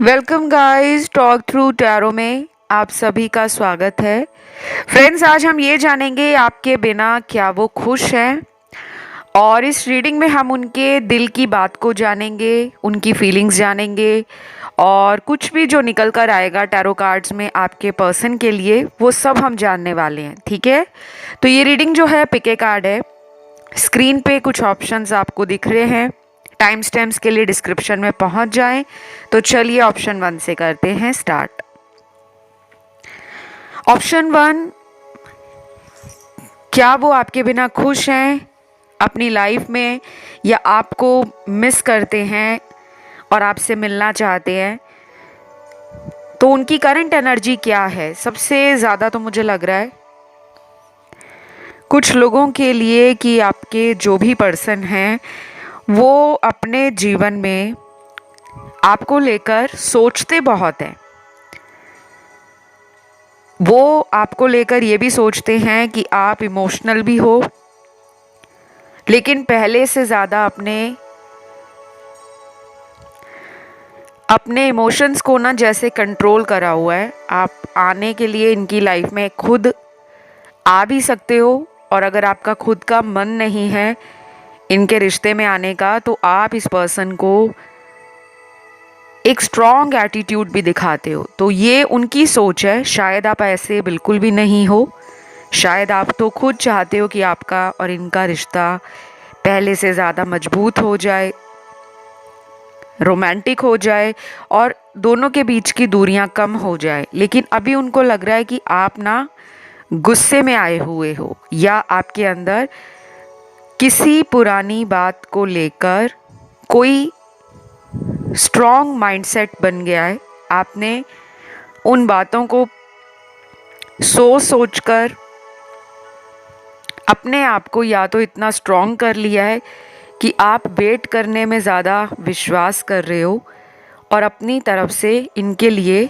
Welcome guys, talk through tarot में आप सभी का स्वागत है। फ्रेंड्स, आज हम ये जानेंगे आपके बिना क्या वो खुश हैं। और इस रीडिंग में हम उनके दिल की बात को जानेंगे, उनकी फीलिंग्स जानेंगे और कुछ भी जो निकल कर आएगा टैरो कार्ड्स में आपके पर्सन के लिए वो सब हम जानने वाले हैं। ठीक है, तो ये रीडिंग जो है पिक ए कार्ड है। स्क्रीन पे कुछ ऑप्शंस आपको दिख रहे हैं। टाइम स्टैम्प्स के लिए डिस्क्रिप्शन में पहुंच जाएं। तो चलिए ऑप्शन 1 से करते हैं स्टार्ट। ऑप्शन 1, क्या वो आपके बिना खुश हैं अपनी लाइफ में, या आपको मिस करते हैं और आपसे मिलना चाहते हैं? तो उनकी करंट एनर्जी क्या है? सबसे ज़्यादा तो मुझे लग रहा है कुछ लोगों के लिए कि आपके जो भी पर्सन हैं वो अपने जीवन में आपको लेकर सोचते बहुत हैं। वो आपको लेकर ये भी सोचते हैं कि आप इमोशनल भी हो, लेकिन पहले से ज़्यादा अपने इमोशंस को ना जैसे कंट्रोल करा हुआ है। आप आने के लिए इनकी लाइफ में खुद आ भी सकते हो, और अगर आपका खुद का मन नहीं है इनके रिश्ते में आने का तो आप इस पर्सन को एक स्ट्रॉन्ग एटीट्यूड भी दिखाते हो। तो ये उनकी सोच है। शायद आप ऐसे बिल्कुल भी नहीं हो। शायद आप तो खुद चाहते हो कि आपका और इनका रिश्ता पहले से ज़्यादा मजबूत हो जाए, रोमांटिक हो जाए और दोनों के बीच की दूरियां कम हो जाए। लेकिन अभी उनको लग रहा है कि आप ना गुस्से में आए हुए हो, या आपके अंदर किसी पुरानी बात को लेकर कोई स्ट्रॉन्ग माइंडसेट बन गया है। आपने उन बातों को सोच कर अपने आप को या तो इतना स्ट्रॉन्ग कर लिया है कि आप वेट करने में ज़्यादा विश्वास कर रहे हो और अपनी तरफ से इनके लिए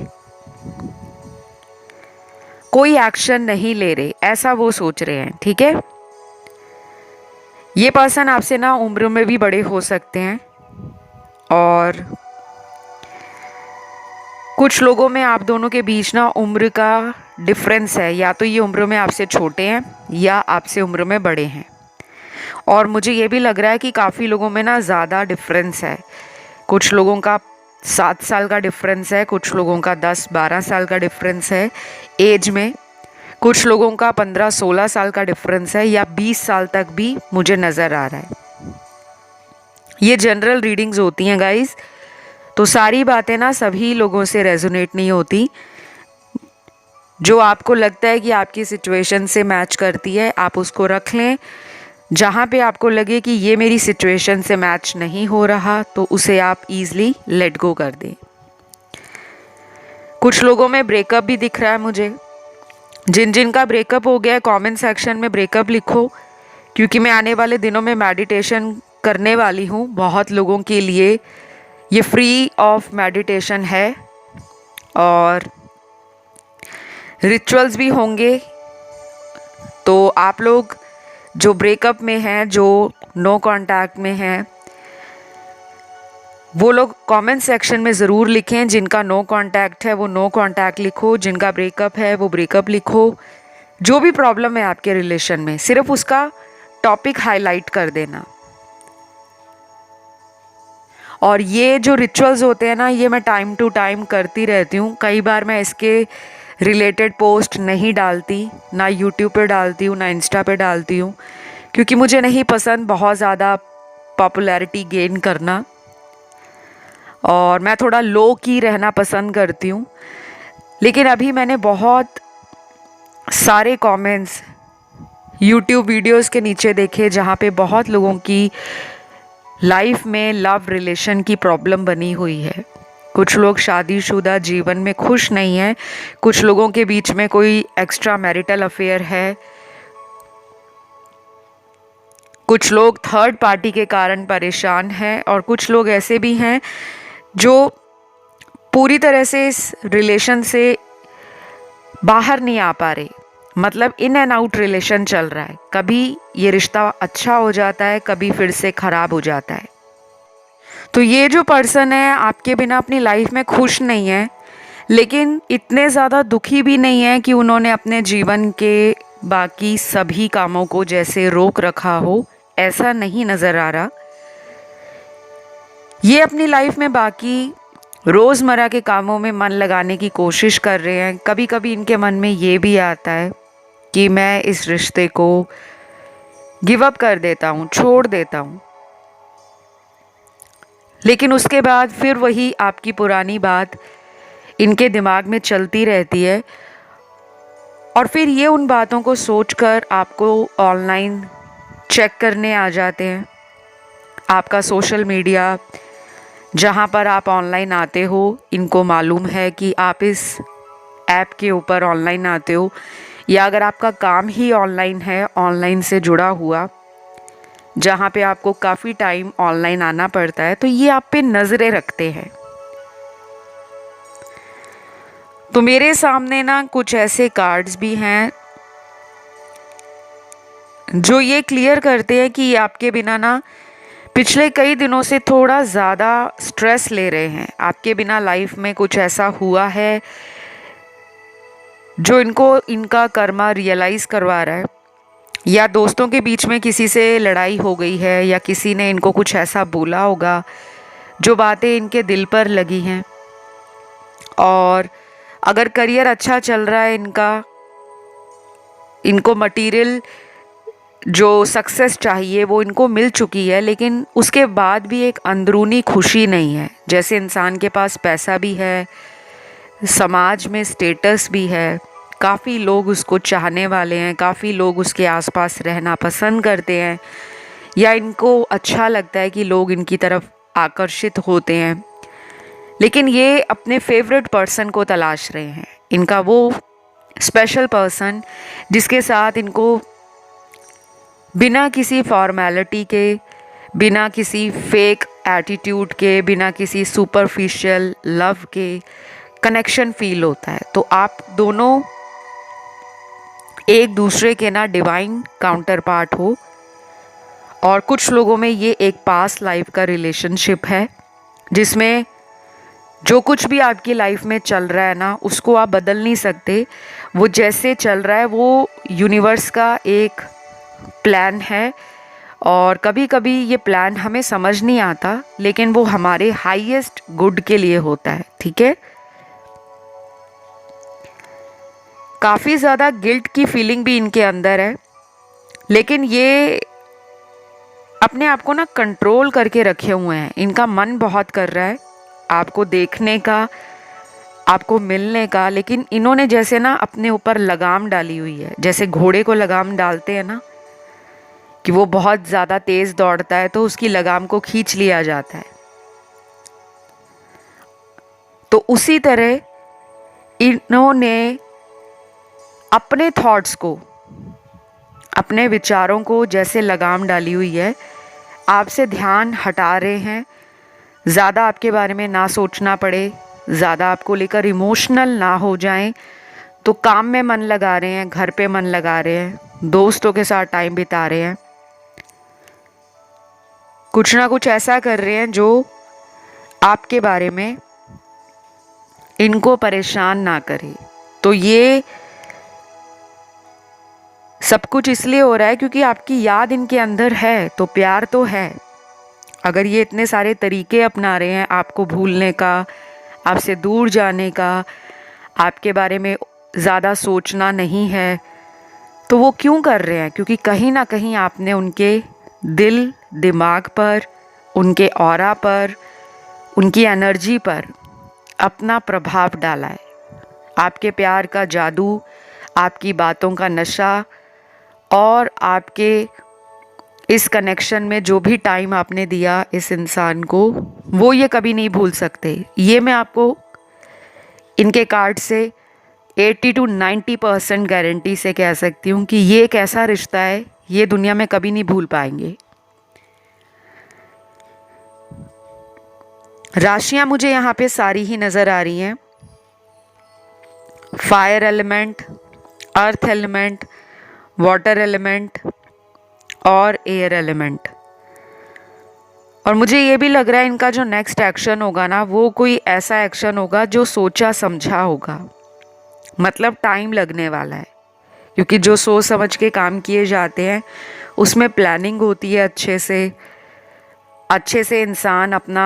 कोई एक्शन नहीं ले रहे, ऐसा वो सोच रहे हैं। ठीक है, ये पर्सन आपसे ना उम्र में भी बड़े हो सकते हैं, और कुछ लोगों में आप दोनों के बीच ना उम्र का डिफरेंस है। या तो ये उम्र में आपसे छोटे हैं या आपसे उम्र में बड़े हैं। और मुझे ये भी लग रहा है कि काफ़ी लोगों में ना ज़्यादा डिफरेंस है। कुछ लोगों का 7 साल का डिफरेंस है, कुछ लोगों का 10-12 साल का डिफरेंस है एज में, कुछ लोगों का 15-16 साल का डिफरेंस है, या 20 साल तक भी मुझे नज़र आ रहा है। ये जनरल रीडिंग्स होती हैं गाइस, तो सारी बातें ना सभी लोगों से रेजोनेट नहीं होती। जो आपको लगता है कि आपकी सिचुएशन से मैच करती है आप उसको रख लें। जहाँ पे आपको लगे कि ये मेरी सिचुएशन से मैच नहीं हो रहा तो उसे आप ईज़िली लेट गो कर दें। कुछ लोगों में ब्रेकअप भी दिख रहा है मुझे। जिन जिन का ब्रेकअप हो गया है कमेंट सेक्शन में ब्रेकअप लिखो, क्योंकि मैं आने वाले दिनों में मेडिटेशन करने वाली हूँ बहुत लोगों के लिए। ये फ्री ऑफ मेडिटेशन है और रिचुअल्स भी होंगे। तो आप लोग जो ब्रेकअप में हैं, जो नो कांटेक्ट में हैं, वो लोग कमेंट सेक्शन में ज़रूर लिखें। जिनका नो कांटेक्ट है वो नो कांटेक्ट लिखो, जिनका ब्रेकअप है वो ब्रेकअप लिखो। जो भी प्रॉब्लम है आपके रिलेशन में सिर्फ उसका टॉपिक हाईलाइट कर देना। और ये जो रिचुअल्स होते हैं ना, ये मैं टाइम टू टाइम करती रहती हूँ। कई बार मैं इसके रिलेटेड पोस्ट नहीं डालती, ना यूट्यूब पे डालती हूँ, ना इंस्टा पे डालती हूँ, क्योंकि मुझे नहीं पसंद बहुत ज़्यादा पॉपुलैरिटी गेन करना, और मैं थोड़ा लो की रहना पसंद करती हूँ। लेकिन अभी मैंने बहुत सारे कमेंट्स यूट्यूब वीडियोस के नीचे देखे जहाँ पे बहुत लोगों की लाइफ में लव रिलेशन की प्रॉब्लम बनी हुई है। कुछ लोग शादीशुदा जीवन में खुश नहीं हैं, कुछ लोगों के बीच में कोई एक्स्ट्रा मैरिटल अफेयर है, कुछ लोग थर्ड पार्टी के कारण परेशान हैं, और कुछ लोग ऐसे भी हैं जो पूरी तरह से इस रिलेशन से बाहर नहीं आ पा रहे। मतलब इन एंड आउट रिलेशन चल रहा है। कभी ये रिश्ता अच्छा हो जाता है, कभी फिर से ख़राब हो जाता है। तो ये जो पर्सन है आपके बिना अपनी लाइफ में खुश नहीं है, लेकिन इतने ज़्यादा दुखी भी नहीं है कि उन्होंने अपने जीवन के बाकी सभी कामों को जैसे रोक रखा हो, ऐसा नहीं नज़र आ रहा। ये अपनी लाइफ में बाकी रोज़मर्रा के कामों में मन लगाने की कोशिश कर रहे हैं। कभी कभी इनके मन में ये भी आता है कि मैं इस रिश्ते को गिव अप कर देता हूँ, छोड़ देता हूँ, लेकिन उसके बाद फिर वही आपकी पुरानी बात इनके दिमाग में चलती रहती है और फिर ये उन बातों को सोचकर आपको ऑनलाइन चेक करने आ जाते हैं। आपका सोशल मीडिया जहाँ पर आप ऑनलाइन आते हो, इनको मालूम है कि आप इस ऐप के ऊपर ऑनलाइन आते हो, या अगर आपका काम ही ऑनलाइन है, ऑनलाइन से जुड़ा हुआ, जहाँ पे आपको काफ़ी टाइम ऑनलाइन आना पड़ता है, तो ये आप पे नज़रें रखते हैं। तो मेरे सामने ना कुछ ऐसे कार्ड्स भी हैं जो ये क्लियर करते हैं कि ये आपके बिना ना पिछले कई दिनों से थोड़ा ज़्यादा स्ट्रेस ले रहे हैं। आपके बिना लाइफ में कुछ ऐसा हुआ है जो इनको इनका कर्मा रियलाइज़ करवा रहा है, या दोस्तों के बीच में किसी से लड़ाई हो गई है, या किसी ने इनको कुछ ऐसा बोला होगा जो बातें इनके दिल पर लगी हैं। और अगर करियर अच्छा चल रहा है इनका, इनको मटेरियल जो सक्सेस चाहिए वो इनको मिल चुकी है, लेकिन उसके बाद भी एक अंदरूनी खुशी नहीं है। जैसे इंसान के पास पैसा भी है, समाज में स्टेटस भी है, काफ़ी लोग उसको चाहने वाले हैं, काफ़ी लोग उसके आसपास रहना पसंद करते हैं, या इनको अच्छा लगता है कि लोग इनकी तरफ आकर्षित होते हैं, लेकिन ये अपने फेवरेट पर्सन को तलाश रहे हैं। इनका वो स्पेशल पर्सन जिसके साथ इनको बिना किसी फॉर्मेलिटी के, बिना किसी फेक एटीट्यूड के, बिना किसी सुपरफिशियल लव के कनेक्शन फील होता है। तो आप दोनों एक दूसरे के ना डिवाइन काउंटर पार्ट हो, और कुछ लोगों में ये एक पास्ट लाइफ का रिलेशनशिप है जिसमें जो कुछ भी आपकी लाइफ में चल रहा है ना, उसको आप बदल नहीं सकते। वो जैसे चल रहा है वो यूनिवर्स का एक प्लान है, और कभी कभी ये प्लान हमें समझ नहीं आता, लेकिन वो हमारे हाईएस्ट गुड के लिए होता है। ठीक है। काफ़ी ज़्यादा गिल्ट की फीलिंग भी इनके अंदर है, लेकिन ये अपने आप को ना कंट्रोल करके रखे हुए हैं। इनका मन बहुत कर रहा है आपको देखने का, आपको मिलने का, लेकिन इन्होंने जैसे ना अपने ऊपर लगाम डाली हुई है। जैसे घोड़े को लगाम डालते हैं ना, कि वो बहुत ज़्यादा तेज़ दौड़ता है तो उसकी लगाम को खींच लिया जाता है, तो उसी तरह इन्होंने अपने थॉट्स को, अपने विचारों को जैसे लगाम डाली हुई है, आपसे ध्यान हटा रहे हैं। ज़्यादा आपके बारे में ना सोचना पड़े, ज़्यादा आपको लेकर इमोशनल ना हो जाएं, तो काम में मन लगा रहे हैं, घर पे मन लगा रहे हैं, दोस्तों के साथ टाइम बिता रहे हैं, कुछ ना कुछ ऐसा कर रहे हैं जो आपके बारे में इनको परेशान ना करे। तो ये सब कुछ इसलिए हो रहा है क्योंकि आपकी याद इनके अंदर है, तो प्यार तो है। अगर ये इतने सारे तरीके अपना रहे हैं आपको भूलने का, आपसे दूर जाने का, आपके बारे में ज़्यादा सोचना नहीं है, तो वो क्यों कर रहे हैं? क्योंकि कहीं ना कहीं आपने उनके दिल दिमाग पर, उनके ऑरा पर, उनकी एनर्जी पर अपना प्रभाव डाला है। आपके प्यार का जादू, आपकी बातों का नशा, और आपके इस कनेक्शन में जो भी टाइम आपने दिया इस इंसान को, वो ये कभी नहीं भूल सकते। ये मैं आपको इनके कार्ड से 80 to 90% गारंटी से कह सकती हूँ कि ये एक ऐसा रिश्ता है ये दुनिया में कभी नहीं भूल पाएंगे। राशियां मुझे यहाँ पे सारी ही नज़र आ रही हैं। Fire element, earth element, water element और एयर एलिमेंट। और मुझे ये भी लग रहा है इनका जो नेक्स्ट एक्शन होगा ना, वो कोई ऐसा एक्शन होगा जो सोचा समझा होगा, मतलब टाइम लगने वाला है, क्योंकि जो सोच समझ के काम किए जाते हैं उसमें प्लानिंग होती है अच्छे से इंसान अपना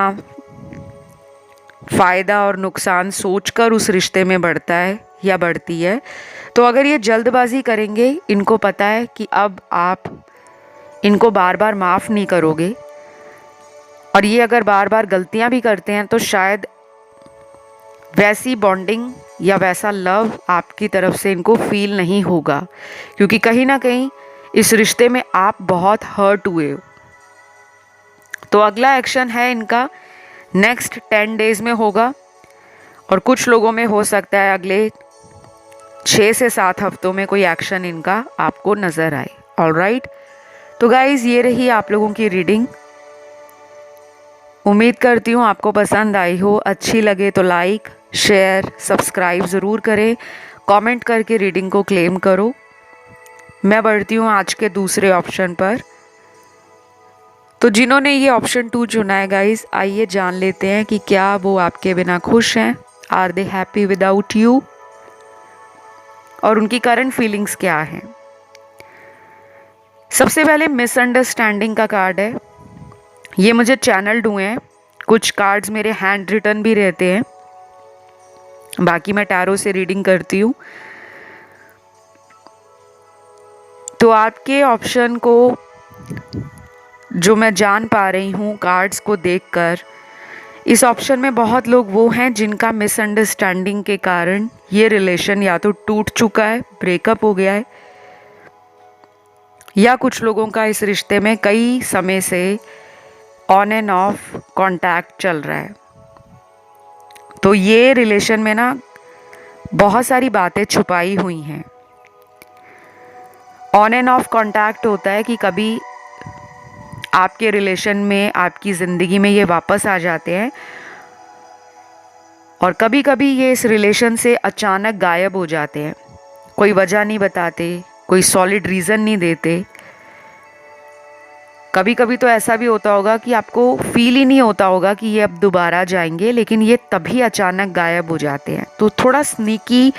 फ़ायदा और नुकसान सोचकर उस रिश्ते में बढ़ता है या बढ़ती है। तो अगर ये जल्दबाजी करेंगे, इनको पता है कि अब आप इनको बार बार माफ़ नहीं करोगे, और ये अगर बार बार गलतियां भी करते हैं तो शायद वैसी बॉन्डिंग या वैसा लव आपकी तरफ से इनको फील नहीं होगा, क्योंकि कहीं ना कहीं इस रिश्ते में आप बहुत हर्ट हुए हो। तो अगला एक्शन है इनका नेक्स्ट 10 डेज में होगा, और कुछ लोगों में हो सकता है अगले 6 से 7 हफ्तों में कोई एक्शन इनका आपको नज़र आए। ऑलराइट, तो गाइज़ ये रही आप लोगों की रीडिंग। उम्मीद करती हूँ आपको पसंद आई हो। अच्छी लगे तो लाइक शेयर सब्सक्राइब ज़रूर करें, कमेंट करके रीडिंग को क्लेम करो। मैं बढ़ती हूँ आज के दूसरे ऑप्शन पर। तो जिन्होंने ये ऑप्शन 2 चुना है गाइस, आइए जान लेते हैं कि क्या वो आपके बिना खुश हैं, are they happy without you, और उनकी करंट फीलिंग्स क्या हैं। सबसे पहले मिसअंडरस्टैंडिंग का कार्ड है। ये मुझे चैनल्ड हुए हैं, कुछ कार्ड्स मेरे हैंड रिटन भी रहते हैं, बाकी मैं टैरो से रीडिंग करती हूँ। तो आपके ऑप्शन को जो मैं जान पा रही हूँ कार्ड्स को देखकर, इस ऑप्शन में बहुत लोग वो हैं जिनका मिसअंडरस्टैंडिंग के कारण ये रिलेशन या तो टूट चुका है, ब्रेकअप हो गया है, या कुछ लोगों का इस रिश्ते में कई समय से ऑन एंड ऑफ कांटेक्ट चल रहा है। तो ये रिलेशन में ना बहुत सारी बातें छुपाई हुई हैं। ऑन एंड ऑफ कांटेक्ट होता है कि कभी आपके रिलेशन में, आपकी ज़िंदगी में ये वापस आ जाते हैं, और कभी कभी ये इस रिलेशन से अचानक गायब हो जाते हैं, कोई वजह नहीं बताते, कोई सॉलिड रीज़न नहीं देते। कभी कभी तो ऐसा भी होता होगा कि आपको फील ही नहीं होता होगा कि ये अब दोबारा जाएंगे, लेकिन ये तभी अचानक गायब हो जाते हैं। तो थोड़ा स्नीकी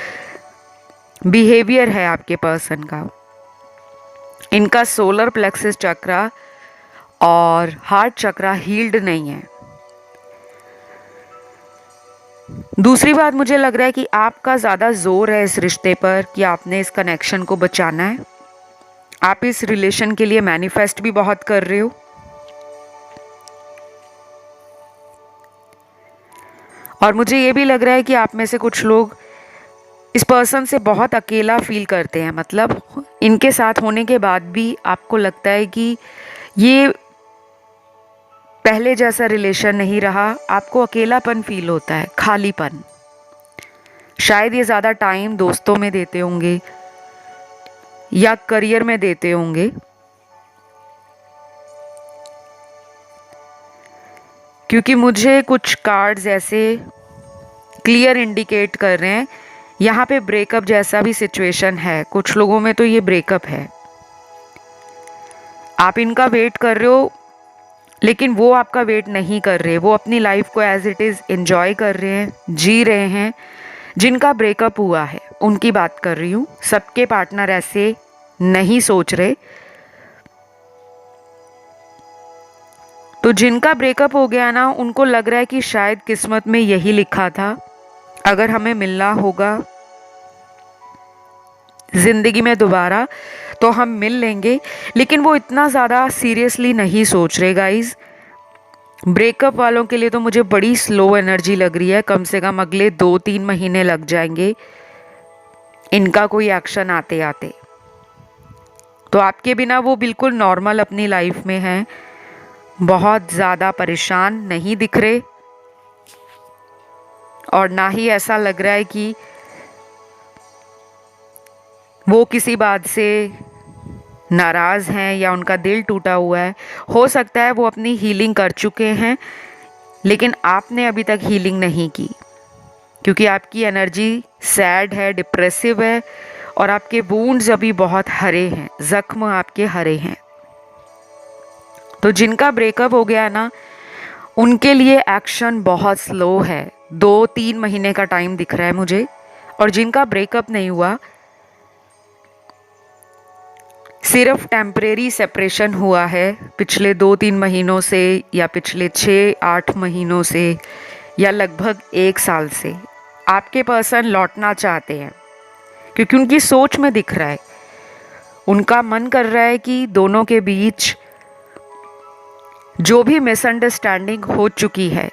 बिहेवियर है आपके पर्सन का। इनका सोलर प्लेक्सस चक्रा और हार्ट चक्रा हील्ड नहीं है। दूसरी बात, मुझे लग रहा है कि आपका ज़्यादा जोर है इस रिश्ते पर कि आपने इस कनेक्शन को बचाना है। आप इस रिलेशन के लिए मैनिफेस्ट भी बहुत कर रहे हो, और मुझे ये भी लग रहा है कि आप में से कुछ लोग इस पर्सन से बहुत अकेला फील करते हैं। मतलब इनके साथ होने के बाद भी आपको लगता है कि ये पहले जैसा रिलेशन नहीं रहा, आपको अकेलापन फील होता है, खालीपन। शायद ये ज़्यादा टाइम दोस्तों में देते होंगे या करियर में देते होंगे, क्योंकि मुझे कुछ कार्ड्स ऐसे क्लियर इंडिकेट कर रहे हैं यहाँ पे ब्रेकअप जैसा भी सिचुएशन है। कुछ लोगों में तो ये ब्रेकअप है, आप इनका वेट कर रहे हो, लेकिन वो आपका वेट नहीं कर रहे। वो अपनी लाइफ को एज इट इज़ एंजॉय कर रहे हैं, जी रहे हैं। जिनका ब्रेकअप हुआ है उनकी बात कर रही हूँ, सबके पार्टनर ऐसे नहीं सोच रहे। तो जिनका ब्रेकअप हो गया ना, उनको लग रहा है कि शायद किस्मत में यही लिखा था, अगर हमें मिलना होगा ज़िंदगी में दोबारा तो हम मिल लेंगे। लेकिन वो इतना ज़्यादा सीरियसली नहीं सोच रहे गाइज। ब्रेकअप वालों के लिए तो मुझे बड़ी स्लो एनर्जी लग रही है, कम से कम अगले 2-3 महीने लग जाएंगे इनका कोई एक्शन आते आते। तो आपके बिना वो बिल्कुल नॉर्मल अपनी लाइफ में हैं, बहुत ज़्यादा परेशान नहीं दिख रहे, और ना ही ऐसा लग रहा है कि वो किसी बात से नाराज़ हैं या उनका दिल टूटा हुआ है। हो सकता है वो अपनी हीलिंग कर चुके हैं, लेकिन आपने अभी तक हीलिंग नहीं की, क्योंकि आपकी एनर्जी सैड है, डिप्रेसिव है, और आपके वुंड्स अभी बहुत हरे हैं, ज़ख्म आपके हरे हैं। तो जिनका ब्रेकअप हो गया ना, उनके लिए एक्शन बहुत स्लो है, 2-3 महीने का टाइम दिख रहा है मुझे। और जिनका ब्रेकअप नहीं हुआ, सिर्फ टेम्परेरी सेपरेशन हुआ है पिछले 2-3 महीनों से, या पिछले 6-8 महीनों से, या लगभग 1 साल से, आपके पर्सन लौटना चाहते हैं क्योंकि उनकी सोच में दिख रहा है। उनका मन कर रहा है कि दोनों के बीच जो भी मिसअंडरस्टैंडिंग हो चुकी है,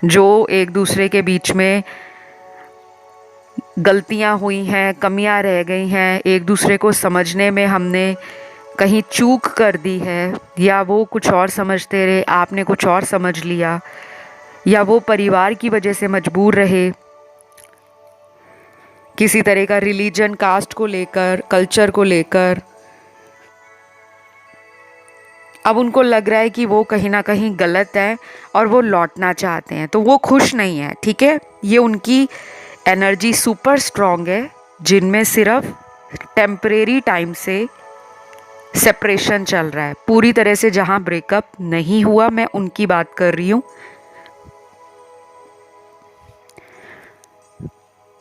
जो एक दूसरे के बीच में गलतियां हुई हैं, कमियां रह गई हैं, एक दूसरे को समझने में हमने कहीं चूक कर दी है, या वो कुछ और समझते रहे, आपने कुछ और समझ लिया, या वो परिवार की वजह से मजबूर रहे, किसी तरह का रिलीजन, कास्ट को लेकर, कल्चर को लेकर। अब उनको लग रहा है कि वो कहीं ना कहीं गलत है और वो लौटना चाहते हैं, तो वो खुश नहीं है। ठीक है, ये उनकी एनर्जी सुपर स्ट्रॉन्ग है, जिनमें सिर्फ टेम्परेरी टाइम से सेपरेशन चल रहा है, पूरी तरह से जहां ब्रेकअप नहीं हुआ, मैं उनकी बात कर रही हूँ।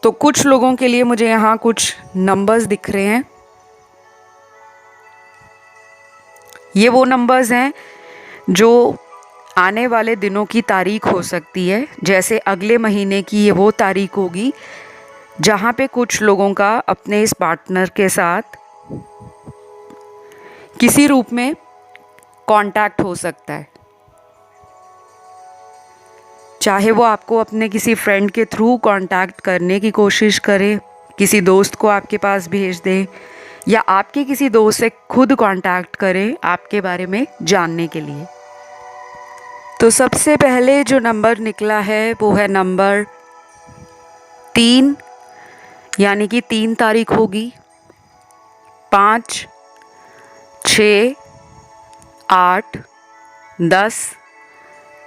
तो कुछ लोगों के लिए मुझे यहाँ कुछ नंबर्स दिख रहे हैं। ये वो नंबर्स हैं जो आने वाले दिनों की तारीख हो सकती है। जैसे अगले महीने की ये वो तारीख होगी जहाँ पे कुछ लोगों का अपने इस पार्टनर के साथ किसी रूप में कांटेक्ट हो सकता है, चाहे वो आपको अपने किसी फ्रेंड के थ्रू कांटेक्ट करने की कोशिश करे, किसी दोस्त को आपके पास भेज दे, या आपके किसी दोस्त से खुद कांटेक्ट करें आपके बारे में जानने के लिए। तो सबसे पहले जो नंबर निकला है वो है नंबर 3, यानी कि 3 तारीख होगी। 5, 6, 8, 10,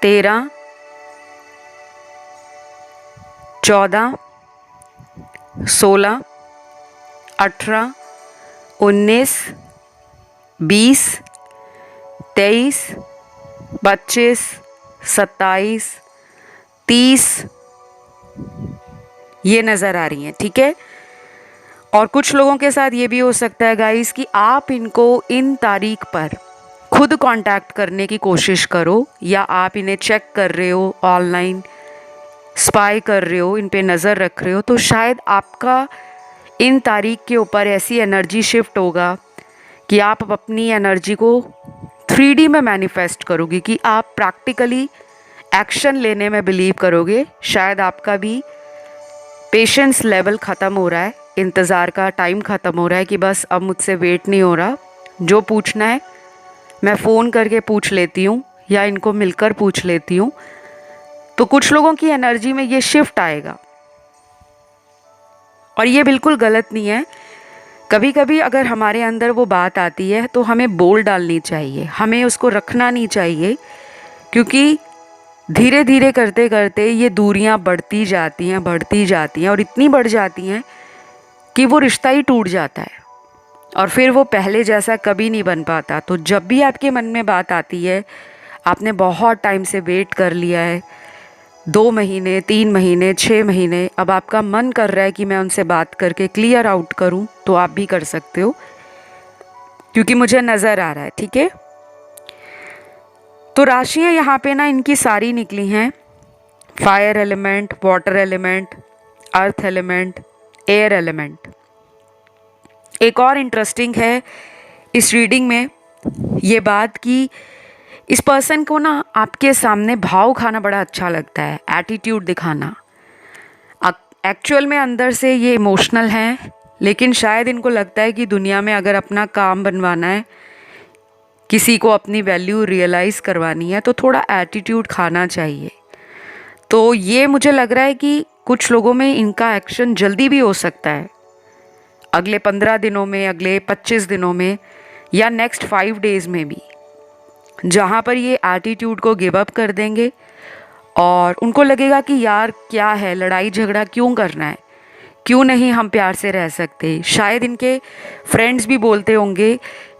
13, 14, 16, 18, 19, 20, 23, 25, 27, 30 ये नज़र आ रही हैं। ठीक है, और कुछ लोगों के साथ ये भी हो सकता है गाइस कि आप इनको इन तारीख पर खुद कांटेक्ट करने की कोशिश करो, या आप इन्हें चेक कर रहे हो, ऑनलाइन स्पाई कर रहे हो, इन पे नज़र रख रहे हो, तो शायद आपका इन तारीख के ऊपर ऐसी एनर्जी शिफ्ट होगा कि आप अपनी एनर्जी को 3D में मैनिफेस्ट करोगे, कि आप प्रैक्टिकली एक्शन लेने में बिलीव करोगे। शायद आपका भी पेशेंस लेवल ख़त्म हो रहा है, इंतज़ार का टाइम ख़त्म हो रहा है कि बस अब मुझसे वेट नहीं हो रहा, जो पूछना है मैं फ़ोन करके पूछ लेती हूँ या इनको मिलकर पूछ लेती हूँ। तो कुछ लोगों की एनर्जी में ये शिफ्ट आएगा, और ये बिल्कुल गलत नहीं है। कभी कभी अगर हमारे अंदर वो बात आती है तो हमें बोल डालनी चाहिए, हमें उसको रखना नहीं चाहिए, क्योंकि धीरे धीरे करते करते ये दूरियां बढ़ती जाती हैं और इतनी बढ़ जाती हैं कि वो रिश्ता ही टूट जाता है और फिर वो पहले जैसा कभी नहीं बन पाता। तो जब भी आपके मन में बात आती है, आपने बहुत टाइम से वेट कर लिया है, 2 महीने, 3 महीने, 6 महीने, अब आपका मन कर रहा है कि मैं उनसे बात करके क्लियर आउट करूं, तो आप भी कर सकते हो, क्योंकि मुझे नज़र आ रहा है। ठीक है, तो राशियां यहाँ पे ना इनकी सारी निकली हैं, fire element, water element, earth element, air element. एक और इंटरेस्टिंग है इस रीडिंग में ये बात कि इस पर्सन को ना आपके सामने भाव खाना बड़ा अच्छा लगता है, एटीट्यूड दिखाना। एक्चुअल में अंदर से ये इमोशनल हैं, लेकिन शायद इनको लगता है कि दुनिया में अगर अपना काम बनवाना है, किसी को अपनी वैल्यू रियलाइज़ करवानी है, तो थोड़ा एटीट्यूड खाना चाहिए। तो ये मुझे लग रहा है कि कुछ लोगों में इनका एक्शन जल्दी भी हो सकता है, अगले 15 दिनों में, अगले 25 दिनों में, या नेक्स्ट 5 डेज़ में भी, जहाँ पर ये एटीट्यूड को गिव अप कर देंगे और उनको लगेगा कि यार क्या है, लड़ाई झगड़ा क्यों करना है, क्यों नहीं हम प्यार से रह सकते। शायद इनके फ्रेंड्स भी बोलते होंगे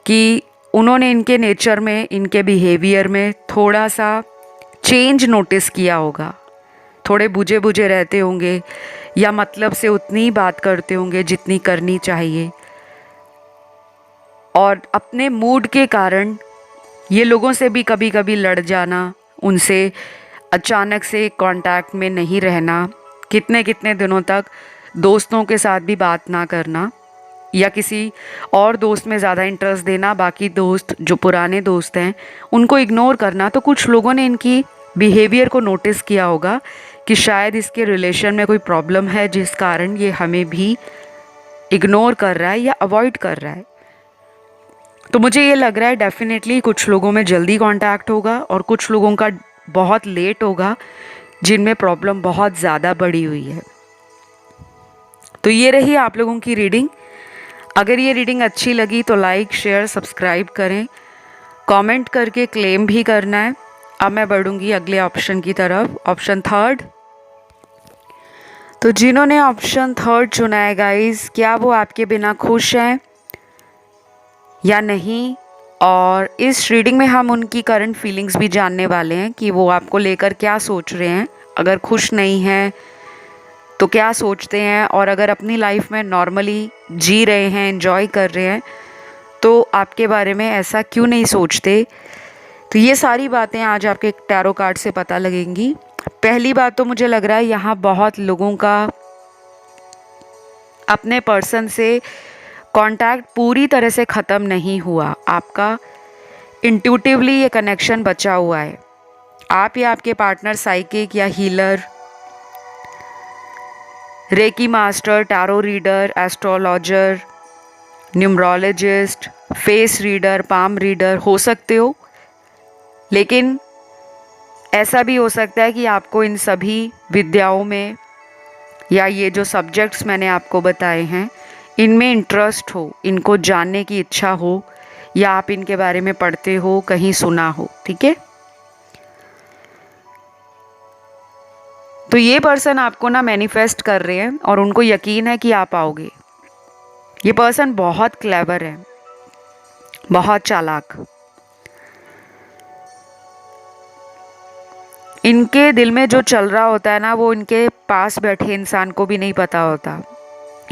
कि उन्होंने इनके नेचर में, इनके बिहेवियर में थोड़ा सा चेंज नोटिस किया होगा। थोड़े बुझे बुझे रहते होंगे या मतलब से उतनी ही बात करते होंगे जितनी करनी चाहिए, और अपने मूड के कारण ये लोगों से भी कभी कभी लड़ जाना, उनसे अचानक से कांटेक्ट में नहीं रहना, कितने कितने दिनों तक दोस्तों के साथ भी बात ना करना या किसी और दोस्त में ज़्यादा इंटरेस्ट देना, बाकी दोस्त जो पुराने दोस्त हैं उनको इग्नोर करना। तो कुछ लोगों ने इनकी बिहेवियर को नोटिस किया होगा कि शायद इसके रिलेशन में कोई प्रॉब्लम है जिस कारण ये हमें भी इग्नोर कर रहा है या अवॉइड कर रहा है। तो मुझे ये लग रहा है डेफिनेटली कुछ लोगों में जल्दी कांटेक्ट होगा और कुछ लोगों का बहुत लेट होगा, जिनमें प्रॉब्लम बहुत ज़्यादा बढ़ी हुई है। तो ये रही आप लोगों की रीडिंग। अगर ये रीडिंग अच्छी लगी तो लाइक शेयर सब्सक्राइब करें, कमेंट करके क्लेम भी करना है। अब मैं बढ़ूंगी अगले ऑप्शन की तरफ, ऑप्शन थर्ड। तो जिन्होंने ऑप्शन थर्ड चुना है गाइस, क्या वो आपके बिना खुश हैं या नहीं? और इस रीडिंग में हम उनकी करंट फीलिंग्स भी जानने वाले हैं कि वो आपको लेकर क्या सोच रहे हैं। अगर खुश नहीं हैं तो क्या सोचते हैं, और अगर अपनी लाइफ में नॉर्मली जी रहे हैं, एंजॉय कर रहे हैं, तो आपके बारे में ऐसा क्यों नहीं सोचते। तो ये सारी बातें आज आपके टैरो कार्ड से पता लगेंगी। पहली बात तो मुझे लग रहा है यहाँ बहुत लोगों का अपने पर्सन से कांटेक्ट पूरी तरह से ख़त्म नहीं हुआ। आपका इंट्यूटिवली ये कनेक्शन बचा हुआ है। आप या आपके पार्टनर साइकिक या healer, reiki master, tarot reader, astrologer, numerologist, face reader, palm reader हो सकते हो। लेकिन ऐसा भी हो सकता है कि आपको इन सभी विद्याओं में या ये जो सब्जेक्ट्स मैंने आपको बताए हैं इनमें इंटरेस्ट हो, इनको जानने की इच्छा हो, या आप इनके बारे में पढ़ते हो, कहीं सुना हो। ठीक है, तो ये पर्सन आपको ना मैनिफेस्ट कर रहे हैं और उनको यकीन है कि आप आओगे। ये पर्सन बहुत क्लेवर है, बहुत चालाक। इनके दिल में जो चल रहा होता है ना, वो इनके पास बैठे इंसान को भी नहीं पता होता।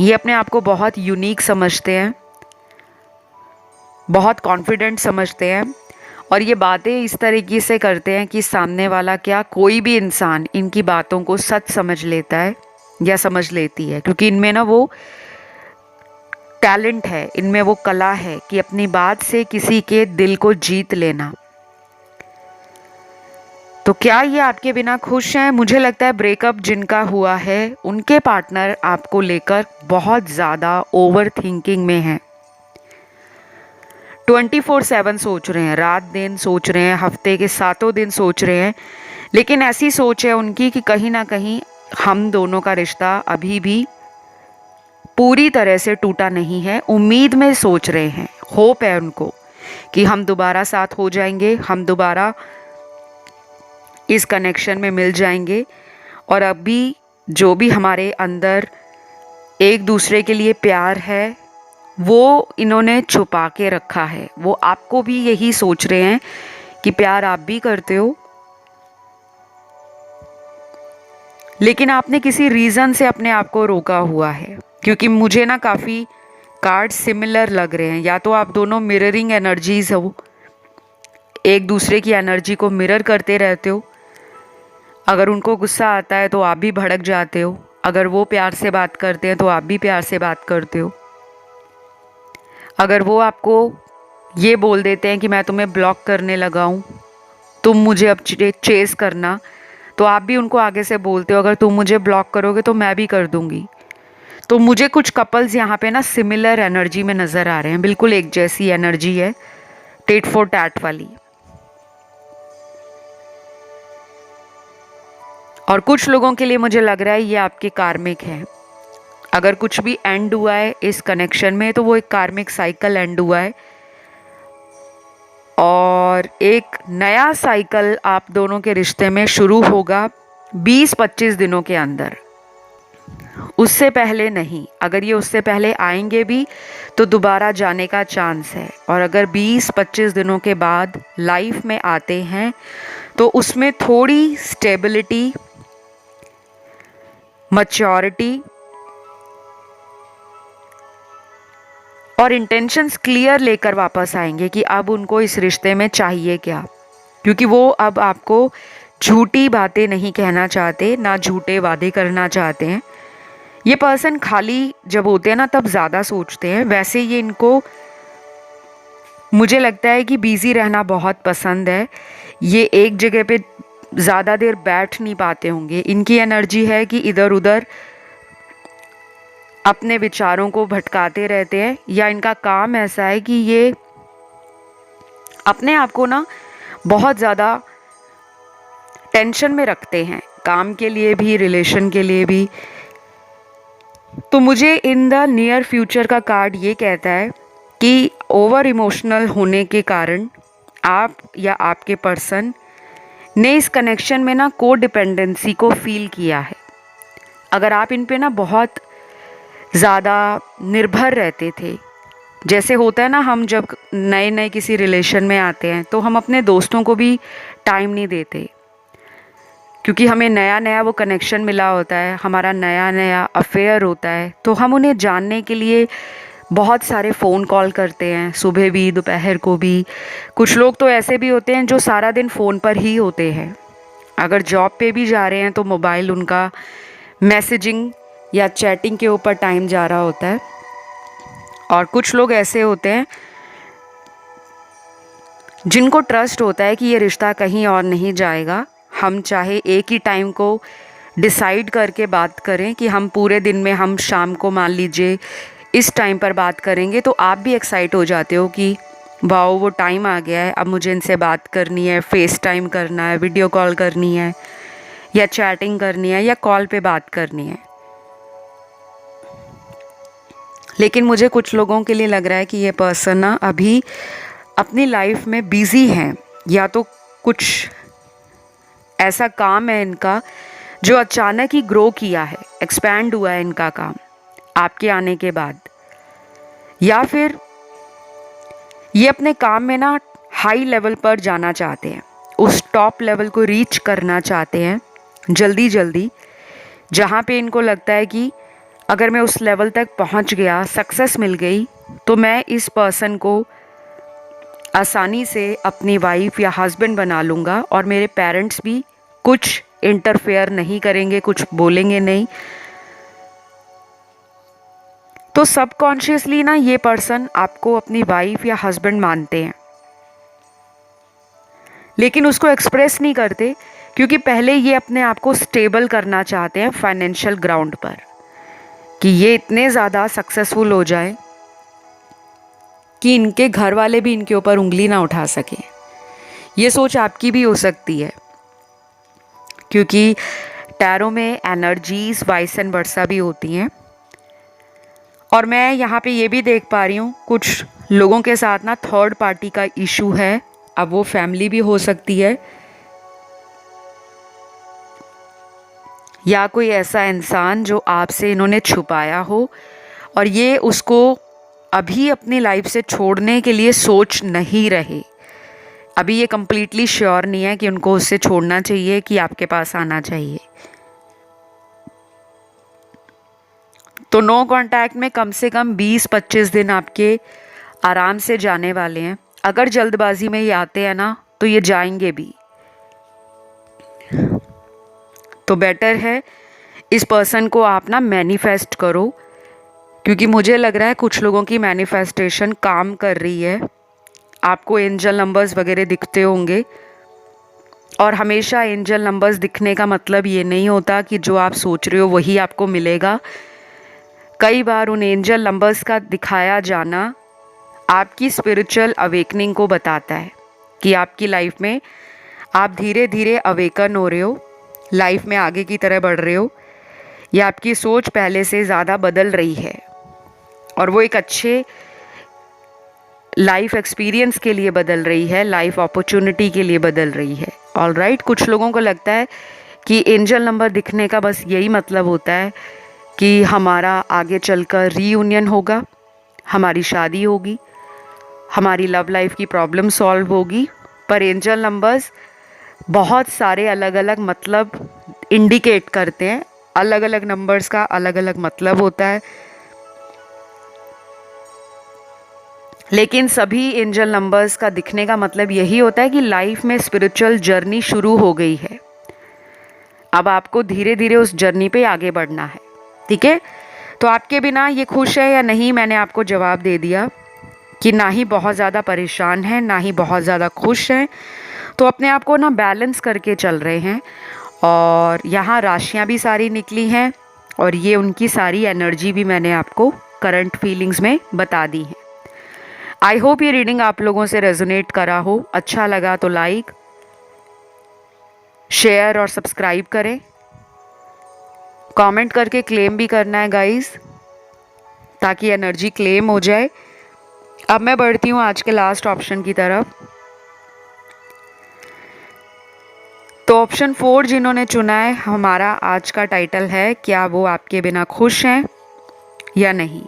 ये अपने आप को बहुत यूनिक समझते हैं, बहुत कॉन्फिडेंट समझते हैं, और ये बातें इस तरीके से करते हैं कि सामने वाला क्या कोई भी इंसान इनकी बातों को सच समझ लेता है या समझ लेती है, क्योंकि इनमें ना वो टैलेंट है, इनमें वो कला है कि अपनी बात से किसी के दिल को जीत लेना। तो क्या ये आपके बिना खुश हैं? मुझे लगता है ब्रेकअप जिनका हुआ है उनके पार्टनर आपको लेकर बहुत ज़्यादा ओवर थिंकिंग में हैं। 24/7 सोच रहे हैं, रात दिन सोच रहे हैं, हफ्ते के 7 दिन सोच रहे हैं। लेकिन ऐसी सोच है उनकी कि कहीं ना कहीं हम दोनों का रिश्ता अभी भी पूरी तरह से टूटा नहीं है। उम्मीद में सोच रहे हैं, होप है उनको कि हम दोबारा साथ हो जाएंगे, हम दोबारा इस कनेक्शन में मिल जाएंगे। और अभी जो भी हमारे अंदर एक दूसरे के लिए प्यार है वो इन्होंने छुपा के रखा है। वो आपको भी यही सोच रहे हैं कि प्यार आप भी करते हो, लेकिन आपने किसी रीज़न से अपने आप को रोका हुआ है। क्योंकि मुझे ना काफ़ी कार्ड सिमिलर लग रहे हैं। या तो आप दोनों मिररिंग एनर्जीज हो, एक दूसरे की एनर्जी को मिरर करते रहते हो। अगर उनको गुस्सा आता है तो आप भी भड़क जाते हो, अगर वो प्यार से बात करते हैं तो आप भी प्यार से बात करते हो। अगर वो आपको ये बोल देते हैं कि मैं तुम्हें ब्लॉक करने लगा हूँ, तुम मुझे अब चेस करना, तो आप भी उनको आगे से बोलते हो अगर तुम मुझे ब्लॉक करोगे तो मैं भी कर दूँगी। तो मुझे कुछ कपल्स यहाँ पे ना सिमिलर एनर्जी में नज़र आ रहे हैं, बिल्कुल एक जैसी एनर्जी है, टेट फॉर टैट वाली। और कुछ लोगों के लिए मुझे लग रहा है ये आपके कार्मिक है। अगर कुछ भी एंड हुआ है इस कनेक्शन में तो वो एक कार्मिक साइकिल एंड हुआ है, और एक नया साइकिल आप दोनों के रिश्ते में शुरू होगा 20-25 दिनों के अंदर, उससे पहले नहीं। अगर ये उससे पहले आएंगे भी तो दोबारा जाने का चांस है, और अगर 20-25 दिनों के बाद लाइफ में आते हैं तो उसमें थोड़ी स्टेबिलिटी, मैच्योरिटी और इंटेंशंस क्लियर लेकर वापस आएंगे कि अब उनको इस रिश्ते में चाहिए क्या, क्योंकि वो अब आपको झूठी बातें नहीं कहना चाहते, ना झूठे वादे करना चाहते हैं। ये पर्सन खाली जब होते हैं ना तब ज़्यादा सोचते हैं, वैसे ये इनको मुझे लगता है कि बिज़ी रहना बहुत पसंद है। ये एक जगह पे ज़्यादा देर बैठ नहीं पाते होंगे। इनकी एनर्जी है कि इधर उधर अपने विचारों को भटकाते रहते हैं, या इनका काम ऐसा है कि ये अपने आप को ना बहुत ज़्यादा टेंशन में रखते हैं, काम के लिए भी, रिलेशन के लिए भी। तो मुझे इन द नियर फ्यूचर का कार्ड ये कहता है कि ओवर इमोशनल होने के कारण आप या आपके पर्सन ने इस कनेक्शन में ना को डिपेंडेंसी को फील किया है। अगर आप इन पे ना बहुत ज़्यादा निर्भर रहते थे, जैसे होता है ना, हम जब नए नए किसी रिलेशन में आते हैं तो हम अपने दोस्तों को भी टाइम नहीं देते, क्योंकि हमें नया नया वो कनेक्शन मिला होता है, हमारा नया नया अफेयर होता है, तो हम उन्हें जानने के लिए बहुत सारे फ़ोन कॉल करते हैं, सुबह भी दोपहर को भी। कुछ लोग तो ऐसे भी होते हैं जो सारा दिन फ़ोन पर ही होते हैं, अगर जॉब पे भी जा रहे हैं तो मोबाइल उनका मैसेजिंग या चैटिंग के ऊपर टाइम जा रहा होता है। और कुछ लोग ऐसे होते हैं जिनको ट्रस्ट होता है कि ये रिश्ता कहीं और नहीं जाएगा, हम चाहे एक ही टाइम को डिसाइड करके बात करें कि हम पूरे दिन में हम शाम को मान लीजिए इस टाइम पर बात करेंगे, तो आप भी एक्साइट हो जाते हो कि वाओ वो टाइम आ गया है, अब मुझे इनसे बात करनी है, फेस टाइम करना है, वीडियो कॉल करनी है, या चैटिंग करनी है, या कॉल पे बात करनी है। लेकिन मुझे कुछ लोगों के लिए लग रहा है कि ये पर्सन ना अभी अपनी लाइफ में बिज़ी हैं, या तो कुछ ऐसा काम है इनका जो अचानक ही ग्रो किया है, एक्सपैंड हुआ है इनका काम आपके आने के बाद, या फिर ये अपने काम में ना हाई लेवल पर जाना चाहते हैं, उस टॉप लेवल को रीच करना चाहते हैं जल्दी जल्दी, जहाँ पे इनको लगता है कि अगर मैं उस लेवल तक पहुँच गया, सक्सेस मिल गई, तो मैं इस पर्सन को आसानी से अपनी वाइफ या हस्बैंड बना लूँगा और मेरे पेरेंट्स भी कुछ इंटरफेयर नहीं करेंगे, कुछ बोलेंगे नहीं। तो सबकॉन्शियसली ना ये पर्सन आपको अपनी वाइफ या हस्बैंड मानते हैं, लेकिन उसको एक्सप्रेस नहीं करते, क्योंकि पहले ये अपने आप को स्टेबल करना चाहते हैं फाइनेंशियल ग्राउंड पर, कि ये इतने ज़्यादा सक्सेसफुल हो जाए कि इनके घर वाले भी इनके ऊपर उंगली ना उठा सकें। ये सोच आपकी भी हो सकती है, क्योंकि टैरो में एनर्जीज वाइस एंड वर्सा भी होती हैं। और मैं यहाँ पे ये भी देख पा रही हूँ कुछ लोगों के साथ ना थर्ड पार्टी का इशू है। अब वो फैमिली भी हो सकती है, या कोई ऐसा इंसान जो आपसे इन्होंने छुपाया हो और ये उसको अभी अपनी लाइफ से छोड़ने के लिए सोच नहीं रहे। अभी ये कंप्लीटली श्योर नहीं है कि उनको उससे छोड़ना चाहिए कि आपके पास आना चाहिए। तो नो कांटेक्ट में कम से कम 20-25 दिन आपके आराम से जाने वाले हैं। अगर जल्दबाजी में ये आते हैं ना तो ये जाएंगे भी। तो बेटर है इस पर्सन को आप ना मैनिफेस्ट करो, क्योंकि मुझे लग रहा है कुछ लोगों की मैनिफेस्टेशन काम कर रही है। आपको एंजल नंबर्स वगैरह दिखते होंगे, और हमेशा एंजल नंबर्स दिखने का मतलब ये नहीं होता कि जो आप सोच रहे हो वही आपको मिलेगा। कई बार उन एंजल नंबर्स का दिखाया जाना आपकी स्पिरिचुअल अवेकनिंग को बताता है कि आपकी लाइफ में आप धीरे धीरे अवेकन हो रहे हो, लाइफ में आगे की तरह बढ़ रहे हो, या आपकी सोच पहले से ज़्यादा बदल रही है और वो एक अच्छे लाइफ एक्सपीरियंस के लिए बदल रही है, लाइफ अपॉर्चुनिटी के लिए बदल रही है। ऑलराइट, कुछ लोगों को लगता है कि एंजल नंबर दिखने का बस यही मतलब होता है कि हमारा आगे चलकर रीयूनियन होगा, हमारी शादी होगी, हमारी लव लाइफ की प्रॉब्लम सॉल्व होगी। पर एंजल नंबर्स बहुत सारे अलग अलग मतलब इंडिकेट करते हैं। अलग अलग नंबर्स का अलग अलग मतलब होता है, लेकिन सभी एंजल नंबर्स का दिखने का मतलब यही होता है कि लाइफ में स्पिरिचुअल जर्नी शुरू हो गई है। अब आपको धीरे धीरे उस जर्नी पे आगे बढ़ना है। ठीक है, तो आपके बिना ये खुश है या नहीं, मैंने आपको जवाब दे दिया कि ना ही बहुत ज़्यादा परेशान है ना ही बहुत ज़्यादा खुश हैं। तो अपने आप को ना बैलेंस करके चल रहे हैं। और यहाँ राशियाँ भी सारी निकली हैं और ये उनकी सारी एनर्जी भी मैंने आपको करंट फीलिंग्स में बता दी है। आई होप ये रीडिंग आप लोगों से रेजोनेट करा हो। अच्छा लगा तो लाइक, शेयर और सब्सक्राइब करें। कमेंट करके क्लेम भी करना है गाइस, ताकि एनर्जी क्लेम हो जाए। अब मैं बढ़ती हूँ आज के लास्ट ऑप्शन की तरफ। तो ऑप्शन 4 जिन्होंने चुना है, हमारा आज का टाइटल है क्या वो आपके बिना खुश हैं या नहीं।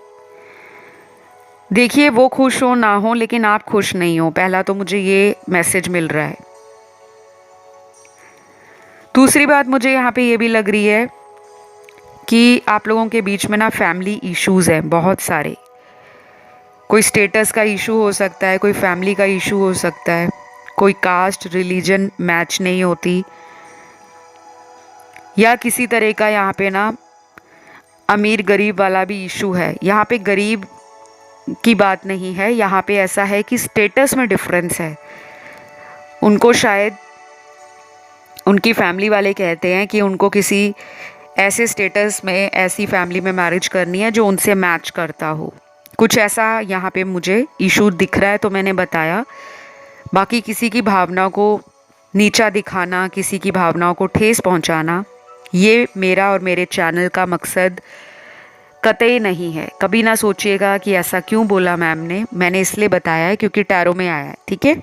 देखिए, वो खुश हो ना हो लेकिन आप खुश नहीं हो, पहला तो मुझे ये मैसेज मिल रहा है। दूसरी बात मुझे यहाँ पे ये भी लग रही है कि आप लोगों के बीच में ना फैमिली इश्यूज हैं बहुत सारे। कोई स्टेटस का इशू हो सकता है, कोई फैमिली का इशू हो सकता है, कोई कास्ट रिलीजन मैच नहीं होती, या किसी तरह का यहाँ पे ना अमीर गरीब वाला भी इशू है। यहाँ पे गरीब की बात नहीं है, यहाँ पे ऐसा है कि स्टेटस में डिफरेंस है। उनको शायद उनकी फैमिली वाले कहते हैं कि उनको किसी ऐसे स्टेटस में, ऐसी फैमिली में मैरिज करनी है जो उनसे मैच करता हो। कुछ ऐसा यहाँ पे मुझे इशू दिख रहा है, तो मैंने बताया। बाकी किसी की भावना को नीचा दिखाना, किसी की भावनाओं को ठेस पहुँचाना, ये मेरा और मेरे चैनल का मकसद कतई नहीं है। कभी ना सोचिएगा कि ऐसा क्यों बोला मैम ने, मैंने इसलिए बताया है क्योंकि टैरो में आया है। ठीक है,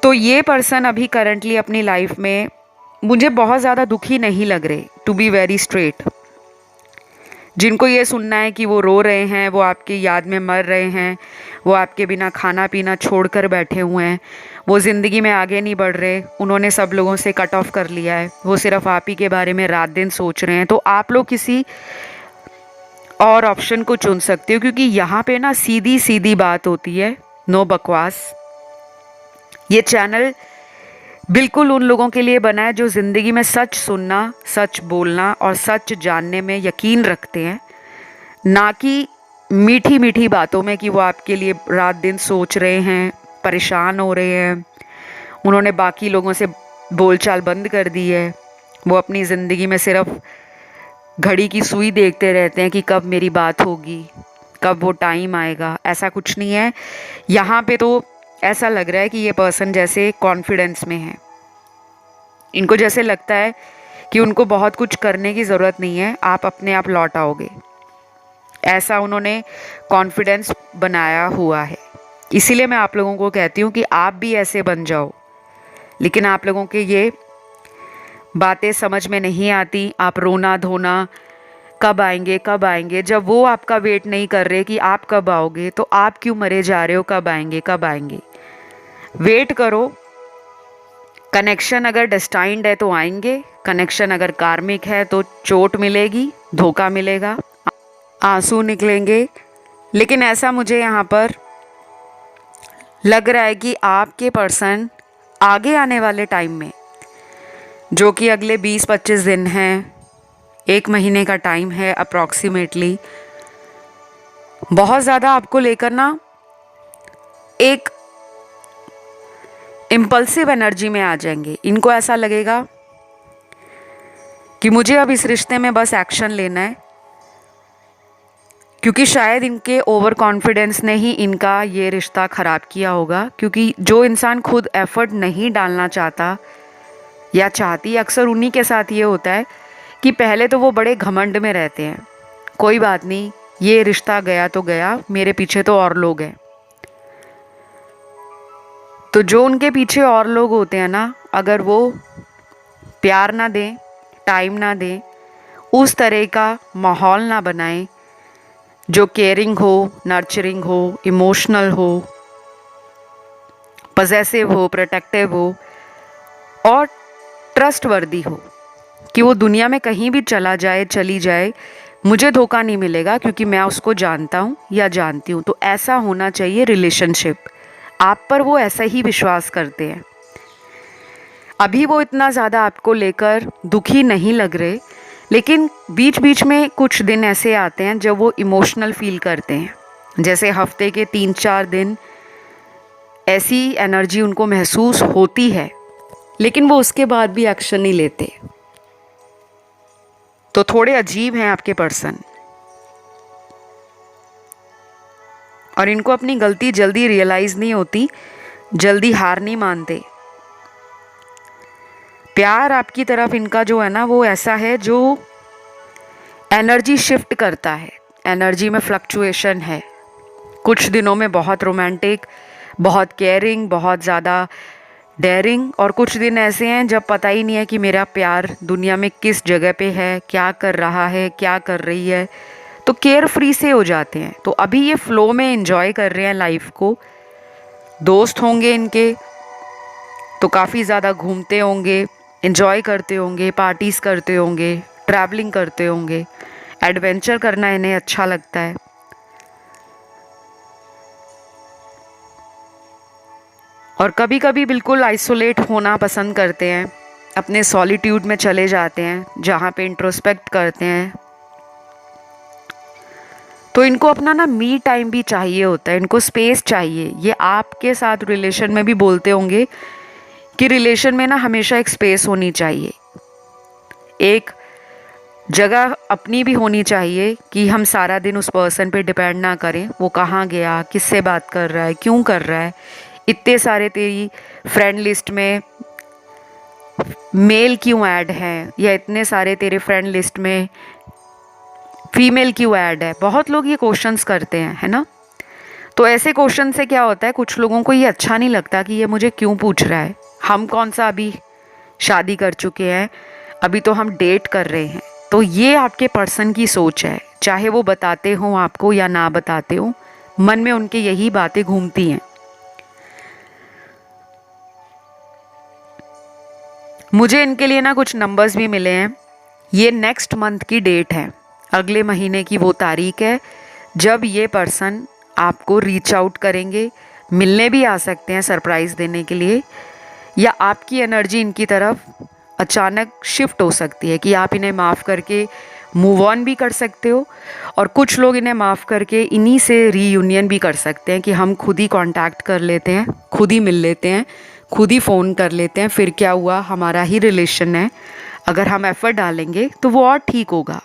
तो ये पर्सन अभी करंटली अपनी लाइफ में मुझे बहुत ज़्यादा दुखी नहीं लग रहे, टू बी वेरी स्ट्रेट। जिनको ये सुनना है कि वो रो रहे हैं, वो आपकी याद में मर रहे हैं, वो आपके बिना खाना पीना छोड़कर बैठे हुए हैं, वो ज़िंदगी में आगे नहीं बढ़ रहे, उन्होंने सब लोगों से कट ऑफ कर लिया है, वो सिर्फ आप ही के बारे में रात दिन सोच रहे हैं, तो आप लोग किसी और ऑप्शन को चुन सकते हो। क्योंकि यहाँ पे ना सीधी सीधी बात होती है, नो बकवास। ये चैनल बिल्कुल उन लोगों के लिए बना है जो ज़िंदगी में सच सुनना, सच बोलना और सच जानने में यकीन रखते हैं, ना कि मीठी मीठी बातों में कि वो आपके लिए रात दिन सोच रहे हैं, परेशान हो रहे हैं, उन्होंने बाकी लोगों से बोलचाल बंद कर दी है, वो अपनी ज़िंदगी में सिर्फ घड़ी की सुई देखते रहते हैं कि कब मेरी बात होगी, कब वो टाइम आएगा। ऐसा कुछ नहीं है यहाँ पे। तो ऐसा लग रहा है कि ये पर्सन जैसे कॉन्फिडेंस में है, इनको जैसे लगता है कि उनको बहुत कुछ करने की ज़रूरत नहीं है, आप अपने आप लौट आओगे, ऐसा उन्होंने कॉन्फिडेंस बनाया हुआ है। इसीलिए मैं आप लोगों को कहती हूँ कि आप भी ऐसे बन जाओ। लेकिन आप लोगों के ये बातें समझ में नहीं आती। आप रोना धोना, कब आएंगे कब आएंगे, जब वो आपका वेट नहीं कर रहे कि आप कब आओगे, तो आप क्यों मरे जा रहे हो कब आएंगे कब आएंगे। वेट करो। कनेक्शन अगर डेस्टाइंड है तो आएंगे, कनेक्शन अगर कार्मिक है तो चोट मिलेगी, धोखा मिलेगा, आंसू निकलेंगे। लेकिन ऐसा मुझे यहाँ पर लग रहा है कि आपके पर्सन आगे आने वाले टाइम में, जो कि अगले 20-25 दिन हैं, 1 महीने का टाइम है अप्रॉक्सीमेटली, बहुत ज़्यादा आपको लेकर ना एक इम्पल्सिव एनर्जी में आ जाएंगे। इनको ऐसा लगेगा कि मुझे अब इस रिश्ते में बस एक्शन लेना है, क्योंकि शायद इनके ओवर कॉन्फिडेंस ने ही इनका ये रिश्ता ख़राब किया होगा। क्योंकि जो इंसान खुद एफर्ट नहीं डालना चाहता या चाहती, अक्सर उन्हीं के साथ ये होता है कि पहले तो वो बड़े घमंड में रहते हैं, कोई बात नहीं, ये रिश्ता गया तो गया, मेरे पीछे तो और लोग हैं। तो जो उनके पीछे और लोग होते हैं ना, अगर वो प्यार ना दें, टाइम ना दें, उस तरह का माहौल ना बनाएं जो केयरिंग हो, नर्चरिंग हो, इमोशनल हो, पजेसिव हो, प्रोटेक्टिव हो और ट्रस्टवर्दी हो कि वो दुनिया में कहीं भी चला जाए, चली जाए, मुझे धोखा नहीं मिलेगा क्योंकि मैं उसको जानता हूँ या जानती हूँ। तो ऐसा होना चाहिए रिलेशनशिप। आप पर वो ऐसा ही विश्वास करते हैं। अभी वो इतना ज़्यादा आपको लेकर दुखी नहीं लग रहे, लेकिन बीच बीच में कुछ दिन ऐसे आते हैं जब वो इमोशनल फील करते हैं। जैसे हफ्ते के 3-4 दिन ऐसी एनर्जी उनको महसूस होती है, लेकिन वो उसके बाद भी एक्शन नहीं लेते। तो थोड़े अजीब हैं आपके पर्सन, और इनको अपनी गलती जल्दी रियलाइज नहीं होती, जल्दी हार नहीं मानते। प्यार आपकी तरफ इनका जो है ना, वो ऐसा है जो एनर्जी शिफ्ट करता है, एनर्जी में फ्लक्चुएशन है। कुछ दिनों में बहुत रोमांटिक, बहुत केयरिंग, बहुत ज़्यादा डेयरिंग, और कुछ दिन ऐसे हैं जब पता ही नहीं है कि मेरा प्यार दुनिया में किस जगह पे है, क्या कर रहा है, क्या कर रही है। तो केयर फ्री से हो जाते हैं। तो अभी ये फ्लो में एंजॉय कर रहे हैं लाइफ को। दोस्त होंगे इनके तो काफ़ी ज़्यादा घूमते होंगे, एंजॉय करते होंगे, पार्टीज़ करते होंगे, ट्रैवलिंग करते होंगे, एडवेंचर करना इन्हें अच्छा लगता है। और कभी कभी बिल्कुल आइसोलेट होना पसंद करते हैं, अपने सॉलिट्यूड में चले जाते हैं जहाँ पे इंट्रोस्पेक्ट करते हैं। तो इनको अपना ना मी टाइम भी चाहिए होता है, इनको स्पेस चाहिए। ये आपके साथ रिलेशन में भी बोलते होंगे कि रिलेशन में ना हमेशा एक स्पेस होनी चाहिए, एक जगह अपनी भी होनी चाहिए कि हम सारा दिन उस पर्सन पे डिपेंड ना करें, वो कहाँ गया, किससे बात कर रहा है, क्यों कर रहा है, इतने सारे तेरी फ्रेंड लिस्ट में मेल क्यों ऐड हैं, या इतने सारे तेरे फ्रेंड लिस्ट में फीमेल क्यों ऐड है। बहुत लोग ये क्वेश्चंस करते हैं, है ना। तो ऐसे क्वेश्चन से क्या होता है, कुछ लोगों को ये अच्छा नहीं लगता कि ये मुझे क्यों पूछ रहा है। हम कौन सा अभी शादी कर चुके हैं, अभी तो हम डेट कर रहे हैं। तो ये आपके पर्सन की सोच है, चाहे वो बताते हों आपको या ना बताते हों, मन में उनके यही बातें घूमती हैं। मुझे इनके लिए ना कुछ नंबर्स भी मिले हैं। ये नेक्स्ट मंथ की डेट है, अगले महीने की वो तारीख है जब ये पर्सन आपको रीच आउट करेंगे, मिलने भी आ सकते हैं सरप्राइज़ देने के लिए, या आपकी एनर्जी इनकी तरफ अचानक शिफ्ट हो सकती है कि आप इन्हें माफ़ करके मूव ऑन भी कर सकते हो, और कुछ लोग इन्हें माफ़ करके इन्हीं से रीयूनियन भी कर सकते हैं कि हम खुद ही कांटेक्ट कर लेते हैं, खुद ही मिल लेते हैं, खुद ही फ़ोन कर लेते हैं, फिर क्या हुआ, हमारा ही रिलेशन है, अगर हम एफर्ट डालेंगे तो वो और ठीक होगा।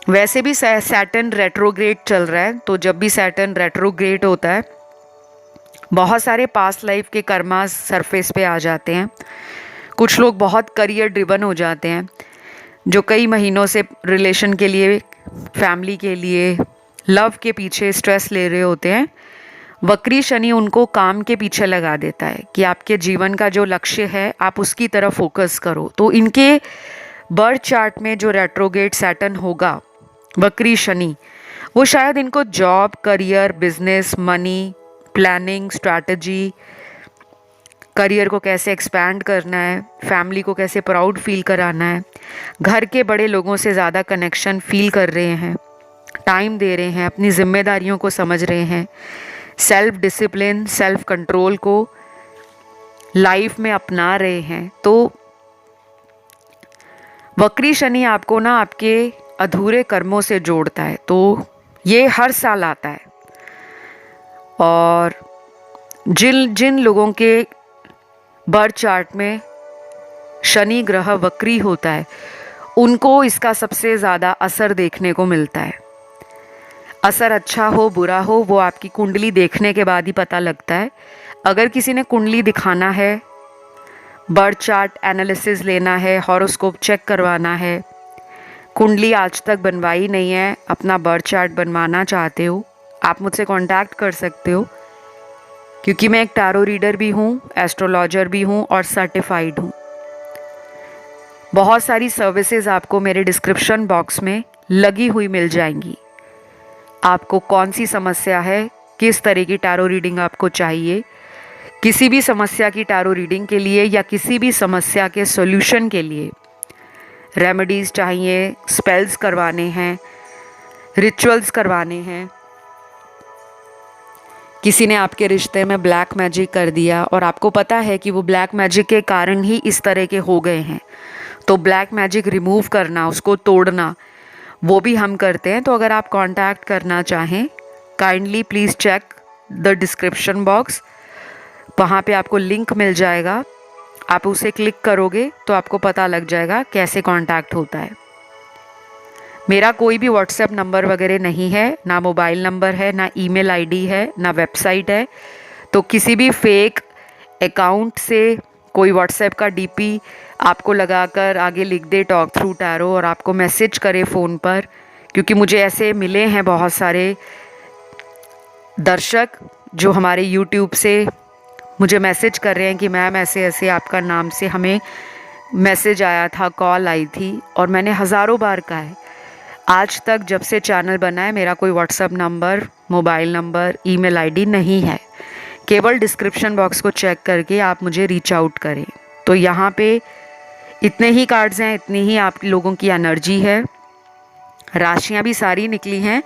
वैसे भी सैटर्न रेट्रोग्रेड चल रहा है, तो जब भी सैटर्न रेट्रोग्रेड होता है बहुत सारे पास्ट लाइफ के कर्मास सरफेस पे आ जाते हैं। कुछ लोग बहुत करियर ड्रिवन हो जाते हैं, जो कई महीनों से रिलेशन के लिए, फैमिली के लिए, लव के पीछे स्ट्रेस ले रहे होते हैं। वक्री शनि उनको काम के पीछे लगा देता है कि आपके जीवन का जो लक्ष्य है आप उसकी तरफ फोकस करो। तो इनके बर्थ चार्ट में जो रेट्रोग्रेड सैटर्न होगा, वक्री शनि, वो शायद इनको job, career, business, money, planning, strategy, career को कैसे एक्सपैंड करना है, फैमिली को कैसे प्राउड फील कराना है, घर के बड़े लोगों से ज़्यादा कनेक्शन फील कर रहे हैं, टाइम दे रहे हैं, अपनी जिम्मेदारियों को समझ रहे हैं, सेल्फ डिसिप्लिन, सेल्फ कंट्रोल को लाइफ में अपना रहे हैं। तो वक्री शनि आपको ना आपके अधूरे कर्मों से जोड़ता है। तो ये हर साल आता है, और जिन लोगों के बर्थ चार्ट में शनि ग्रह वक्री होता है उनको इसका सबसे ज़्यादा असर देखने को मिलता है। असर अच्छा हो बुरा हो वो आपकी कुंडली देखने के बाद ही पता लगता है। अगर किसी ने कुंडली दिखाना है, बर्थ चार्ट एनालिसिस लेना है, हॉरोस्कोप चेक करवाना है, कुंडली आज तक बनवाई नहीं है, अपना बर्थ चार्ट बनवाना चाहते हो, आप मुझसे कांटेक्ट कर सकते हो, क्योंकि मैं एक टैरो रीडर भी हूँ, एस्ट्रोलॉजर भी हूँ और सर्टिफाइड हूँ। बहुत सारी सर्विसेज आपको मेरे डिस्क्रिप्शन बॉक्स में लगी हुई मिल जाएंगी। आपको कौन सी समस्या है, किस तरह की टैरो रीडिंग आपको चाहिए। किसी भी समस्या की टैरो रीडिंग के लिए या किसी भी समस्या के सॉल्यूशन के लिए रेमेडीज़ चाहिए, स्पेल्स करवाने हैं, रिचुअल्स करवाने हैं, किसी ने आपके रिश्ते में ब्लैक मैजिक कर दिया और आपको पता है कि वो ब्लैक मैजिक के कारण ही इस तरह के हो गए हैं, तो ब्लैक मैजिक रिमूव करना, उसको तोड़ना, वो भी हम करते हैं। तो अगर आप कांटेक्ट करना चाहें, kindly please check the description box, वहाँ पे आपको लिंक मिल जाएगा, आप उसे क्लिक करोगे तो आपको पता लग जाएगा कैसे कांटेक्ट होता है। मेरा कोई भी व्हाट्सएप नंबर वगैरह नहीं है, ना मोबाइल नंबर है, ना ईमेल आईडी है, ना वेबसाइट है। तो किसी भी फेक अकाउंट से कोई व्हाट्सएप का डीपी आपको लगाकर आगे लिख दे टॉक थ्रू टैरो और आपको मैसेज करे फ़ोन पर, क्योंकि मुझे ऐसे मिले हैं बहुत सारे दर्शक जो हमारे यूट्यूब से मुझे मैसेज कर रहे हैं कि मैम ऐसे ऐसे आपका नाम से हमें मैसेज आया था, कॉल आई थी, और मैंने हज़ारों बार कहा है आज तक जब से चैनल बना है मेरा कोई WhatsApp number, mobile number, email ID नहीं है। केवल डिस्क्रिप्शन बॉक्स को चेक करके आप मुझे रीच आउट करें। तो यहाँ पे इतने ही कार्ड्स हैं, इतनी ही आप लोगों की एनर्जी है, राशियाँ भी सारी निकली हैं।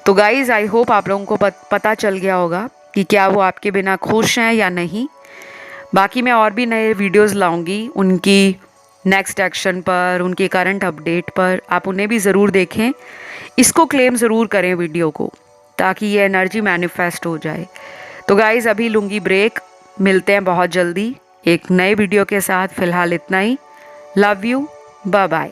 तो गाइज़ आई होप आप लोगों को पता चल गया होगा कि क्या वो आपके बिना खुश हैं या नहीं। बाकी मैं और भी नए वीडियोस लाऊंगी उनकी नेक्स्ट एक्शन पर, उनके करंट अपडेट पर, आप उन्हें भी ज़रूर देखें। इसको क्लेम ज़रूर करें वीडियो को, ताकि ये एनर्जी मैनिफेस्ट हो जाए। तो गाइज़ अभी लूँगी ब्रेक, मिलते हैं बहुत जल्दी एक नए वीडियो के साथ। फ़िलहाल इतना ही। Love you, bye bye.